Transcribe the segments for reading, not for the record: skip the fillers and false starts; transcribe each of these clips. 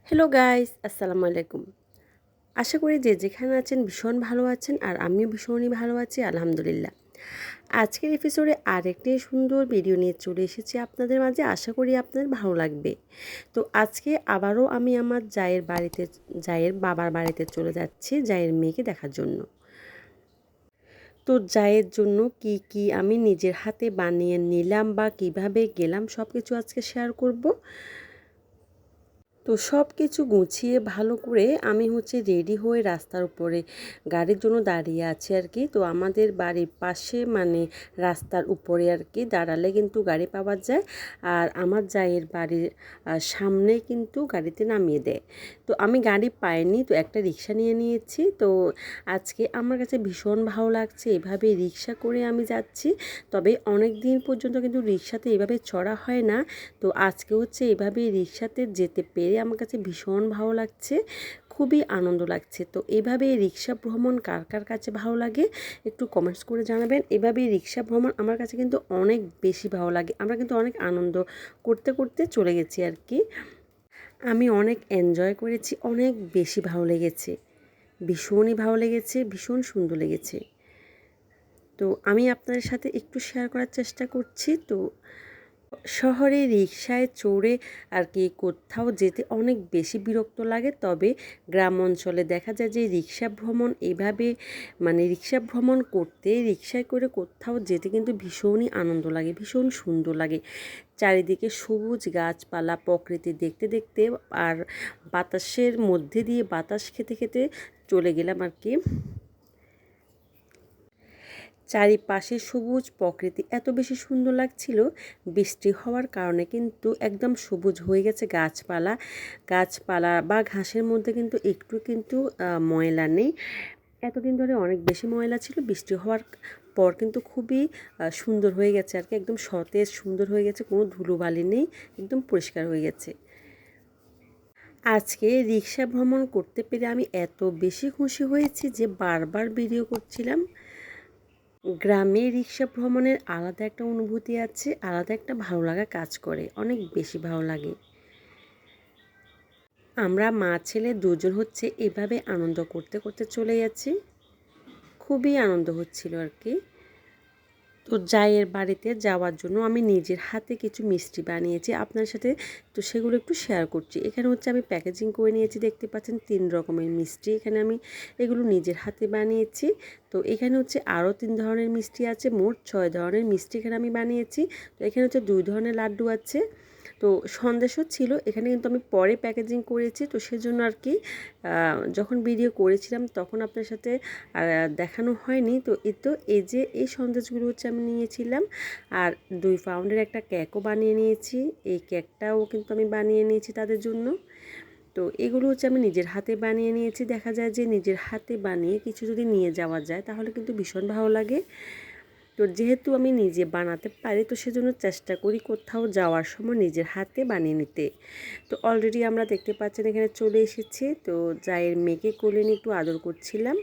Hello guys, আসসালামু আলাইকুম। আশা করি যে যেখানে আছেন ভীষণ ভালো আছেন, আর আমিও ভীষণই ভালো আছি আলহামদুলিল্লাহ। আজকের এপিসোডে আরেকটি সুন্দর ভিডিও নিয়ে চলে এসেছি আপনাদের মাঝে। আশা করি আপনাদের ভালো লাগবে। তো আজকে আবারও আমি আমার জায়ের বাবার বাড়িতে চলে যাচ্ছি জায়ের মেয়েকে দেখার জন্য। তো জায়ের জন্য কি কি আমি নিজের হাতে বানিয়ে নিলাম বা কিভাবে গেলাম সব কিছু আজকে শেয়ার করব। তো সব কিছু গুছিয়ে ভালো করে আমি রেডি হয়ে রাস্তার উপরে গাড়ির জন্য দাঁড়িয়ে আছি আর কি। তো আমাদের বাড়ির পাশে রাস্তার উপরে আর কি দাঁড়ালে কিন্তু গাড়ি পাওয়া যায়, আর আমার জায়ের বাড়ির সামনে কিন্তু গাড়িতে নামিয়ে দেয়। তো আমি গাড়ি পাইনি, তো একটা রিক্সা নিয়ে নিয়েছি। তো আজকে আমার কাছে ভীষণ ভালো লাগছে, এভাবে রিক্সা করে আমি যাচ্ছি। তবে অনেক দিন পর্যন্ত কিন্তু রিক্সাতে এভাবে চড়া হয় না। তো আজকে এভাবে রিক্সাতে যেতে পেরে আমার কাছে ভীষণ ভালো লাগছে, খুবই আনন্দ লাগছে। তো এভাবে রিক্সা ভ্রমণ কার কার কাছে ভালো লাগে একটু কমেন্টস করে জানাবেন। এভাবে রিক্সা ভ্রমণ আমার কাছে কিন্তু অনেক বেশি ভালো লাগে। আমরা কিন্তু অনেক আনন্দ করতে করতে চলে গেছি আর কি। আমি অনেক এনজয় করেছি, অনেক বেশি ভালো লেগেছে, ভীষণই ভালো লেগেছে, ভীষণ সুন্দর লেগেছে। তো আমি আপনাদের সাথে একটু শেয়ার করার চেষ্টা করছি। তো শহরে রিকশায় চড়ে আর কি কোথাও যেতে অনেক বেশি বিরক্ত লাগে। তবে গ্রাম অঞ্চলে দেখা যায় যে রিক্সা ভ্রমণ এভাবে রিক্সা ভ্রমণ করতে রিক্সায় করে কোথাও যেতে কিন্তু ভীষণই আনন্দ লাগে, ভীষণ সুন্দর লাগে। চারিদিকে সবুজ গাছপালা প্রকৃতি দেখতে দেখতে আর বাতাসের মধ্যে দিয়ে বাতাস খেতে খেতে চলে গেলাম আর কি। চারিপাশে সবুজ প্রকৃতি এত বেশি সুন্দর লাগছিল। বৃষ্টি হওয়ার কারণে কিন্তু একদম সবুজ হয়ে গেছে গাছপালা। গাছপালা বা ঘাসের মধ্যে কিন্তু একটু কিন্তু ময়লা নেই। এতদিন ধরে অনেক বেশি ময়লা ছিল, বৃষ্টি হওয়ার পর কিন্তু খুবই সুন্দর হয়ে গেছে আর কি। একদম সতেজ সুন্দর হয়ে গেছে, কোনো ধুলোবালি নেই, একদম পরিষ্কার হয়ে গেছে। আজকে রিক্সা ভ্রমণ করতে পেরে আমি এত বেশি খুশি হয়েছি যে বারবার ভিডিও করছিলাম। গ্রামে রিক্সা ভ্রমণের আলাদা একটা অনুভূতি আছে, আলাদা একটা ভালো লাগা কাজ করে, অনেক বেশি ভালো লাগে। আমরা মা ছেলে দুজন এভাবে আনন্দ করতে করতে চলে যাচ্ছি, খুবই আনন্দ হচ্ছিল আর কি। তো জায়ের বাড়িতে যাওয়ার জন্য আমি নিজের হাতে কিছু মিষ্টি বানিয়েছি আপনার সাথে, তো সেগুলো একটু শেয়ার করছি। এখানে আমি প্যাকেজিং করে নিয়েছি, দেখতে পাচ্ছেন 3 রকমের মিষ্টি এখানে আমি এগুলো নিজের হাতে বানিয়েছি। তো এখানে আরও 3 ধরনের মিষ্টি আছে, মোট 6 ধরনের মিষ্টি এখানে আমি বানিয়েছি। তো এখানে 2 ধরনের লাড্ডু আছে। তো সন্দেশও ছিল এখানে, কিন্তু আমি পরে প্যাকেজিং করেছি। তো সেজন্য আর কি যখন ভিডিও করেছিলাম তখন আপনার সাথে দেখানো হয়নি। তো এই যে এই সন্দেশগুলো আমি নিয়েছিলাম, আর 2 পাউন্ডের একটা কেকও বানিয়ে নিয়েছি। এই কেকটাও কিন্তু আমি বানিয়ে নিয়েছি তাদের জন্য। তো এগুলো আমি নিজের হাতে বানিয়ে নিয়েছি। দেখা যায় যে নিজের হাতে বানিয়ে কিছু যদি নিয়ে যাওয়া যায় তাহলে কিন্তু ভীষণ ভালো লাগে। তো যেহেতু আমি নিজে বানাতে পারি, তো সেজন্য চেষ্টা করি কোথাও যাওয়ার সময় নিজের হাতে বানিয়ে নিতে। তো অলরেডি আমরা দেখতে পাচ্ছেন এখানে চলে এসেছি। তো জায়ের মেয়েকে কোলে নিয়ে একটু আদর করছিলাম।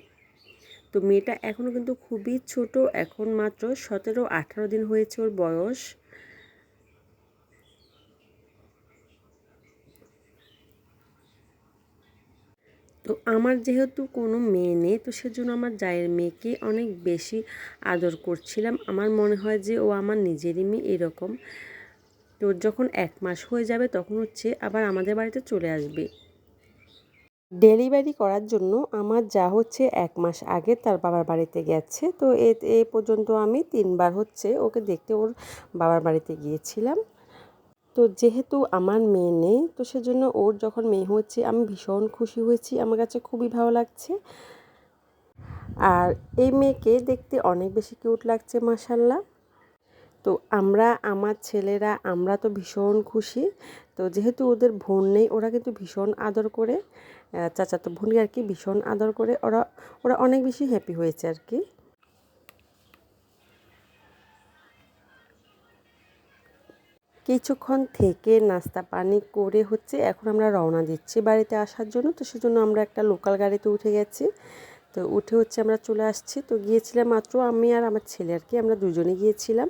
তো মেয়েটা এখনও কিন্তু খুবই ছোট, এখন মাত্র 17-18 দিন হয়েছে ওর বয়স। তো আমার যেহেতু কোনো মেয়ে নেই, তো সেজন্য আমার জায়ের মেয়েকে অনেক বেশি আদর করছিলাম। আমার মনে হয় যে ও আমার নিজেরই মেয়ে এরকম। তো যখন 1 মাস হয়ে যাবে তখন আবার আমাদের বাড়িতে চলে আসবে। ডেলিভারি করার জন্য আমার যা 1 মাস আগে তার বাবার বাড়িতে গেছে। তো এ পর্যন্ত আমি 3 বার ওকে দেখতে ওর বাবার বাড়িতে গিয়েছিলাম। তো যেহেতু আমার মেয়ে নেই, তো সেজন্য ওর যখন মেয়ে হচ্ছে আমি ভীষণ খুশি হয়েছি, আমার কাছে খুবই ভালো লাগছে। আর এই মেয়েকে দেখতে অনেক বেশি কিউট লাগছে মাশাল্লাহ। তো আমার ছেলেরা আমরা তো ভীষণ খুশি। তো যেহেতু ওদের বোন নেই, ওরা কিন্তু ভীষণ আদর করে, চাচাতো বোনকে আর কি ভীষণ আদর করে। ওরা ওরা অনেক বেশি হ্যাপি হয়েছে আর কি। কিছুক্ষণ থেকে নাস্তা পানি করে এখন আমরা রওনা দিচ্ছি বাড়িতে আসার জন্য। তো সেজন্য আমরা একটা লোকাল গাড়িতে উঠে গেছি। তো উঠে আমরা চলে আসছি। তো গিয়েছিলাম মাত্র আমি আর আমার ছেলে আর কি, আমরা দুজনে গিয়েছিলাম।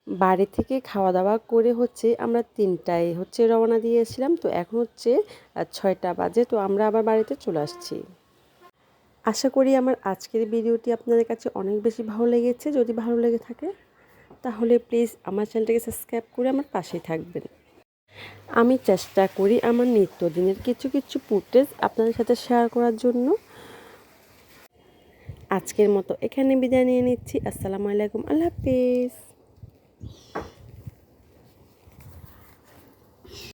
বাড়ি থেকে খাওয়া দাওয়া করে হচ্ছে আমরা 3টায় হচ্ছে রওনা দিয়েছিলাম। তো এখন হচ্ছে 6টা বাজে, তো আমরা আবার বাড়িতে চলে আসছি। আশা করি আমার আজকের ভিডিওটি আপনাদের কাছে অনেক বেশি ভালো লেগেছে। যদি ভালো লেগে থাকে তাহলে প্লিজ আমার চ্যানেলটাকে সাবস্ক্রাইব করে আমার পাশেই থাকবেন। আমি চেষ্টা করি আমার নিত্যদিনের কিছু কিছু ফুটেজ আপনাদের সাথে শেয়ার করার জন্য। আজকের মতো এখানে বিদায় নিয়ে নিচ্ছি। আসসালামু আলাইকুম, আল্লাহ হাফেজ।